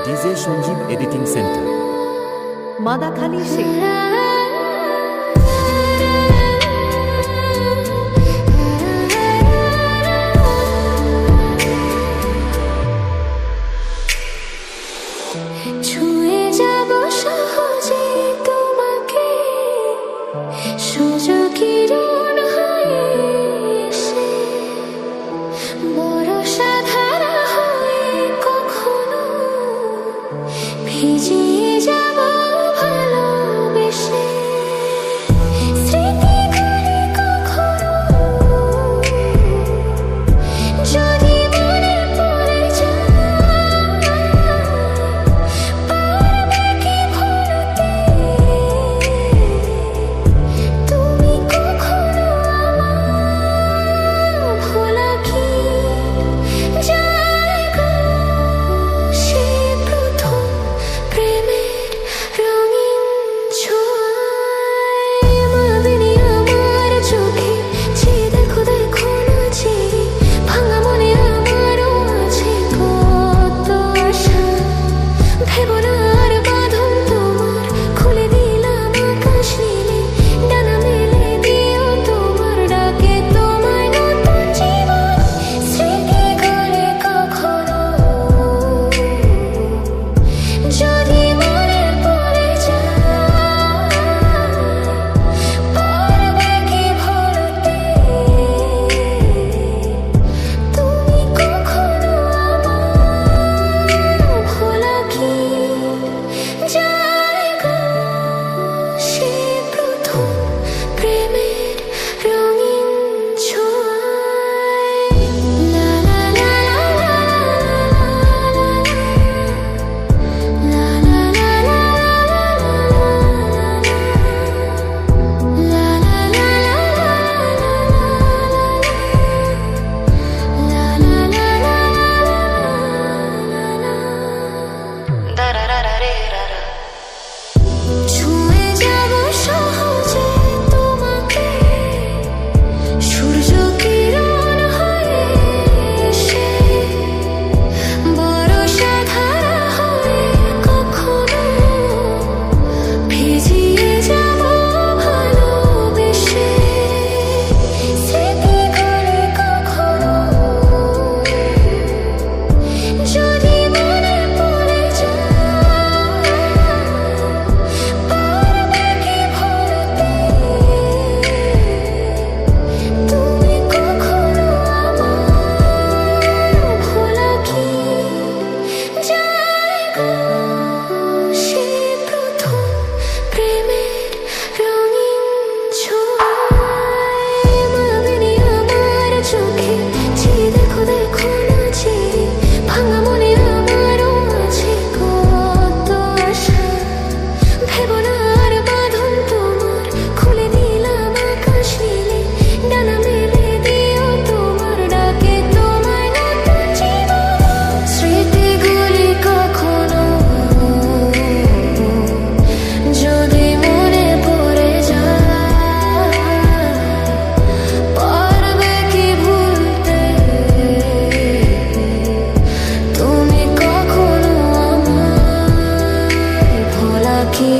DJ Sanjeev editing centre, Madakhali Sheikh. ছুঁয়ে যাব সহজে তোমাকে, সোজা কিরণ হয়ে এসে বরষা ধারা হয়ে কখনো ভিজিয়ে যাব ভালোবেসে। স্মৃতিগুলি কখনো যদি মনে পড়ে যায়, পারবে কি ভুলতে তুমি কখনো আমার? ভোলা কি যায় গো সে প্রথম প্রেমের রঙিন ছোঁয়ায়? মাবিনী আমার চোখে চেয়ে দেখো দেখো না চেয়ে, ভাঙা মনে আমারও আছে কত আশা। ভেবো না আর বাঁধন তোমার, খুলে দিলাম আকাশ নীলে, ডানা মেলে দিও তোমার ডাকে তোমায় নতুন জীবন। স্মৃতিগুলি কখনো যদি মনে পড়ে যায়, পারবে কি ভুলতে তুমি কখনো আমার? ভোলা কি যায় গো সে প্রথম প্রেমের রঙিন ছোঁয়ায়? লা লা লা লা লা লা লা লা ছুঁয়ে যাব সহজে তোমাকে, সূর্য কিরণ হয়ে এসে বরষা ধারা হয়ে কখনো ভিজিয়ে যাব ভালোবেসে। স্মৃতিগুলি কখনো যদি মনে পড়ে যায়, পারবে কি ভুলতে তুমি কখনো আমার? ভোলা কি যায় গো সে প্রথম প্রেমের রঙিন ছোঁয়ায়? মাবিনী আমার চোখে চেয়ে দেখো দেখো না চেয়ে, ভাঙা মনে আমারও আছে কত আশা। ভেবো না আর বাঁধন তোমার, খুলে দিলাম আকাশ নীলে, ডানা মেলে দিও তোমার ডাকে তোমায় নতুন জীবন। স্মৃতিগুলি কখনো যদি মনে পড়ে যায়, পারবে কি ভুলতে তুমি কখনো আমায়? ভোলা কি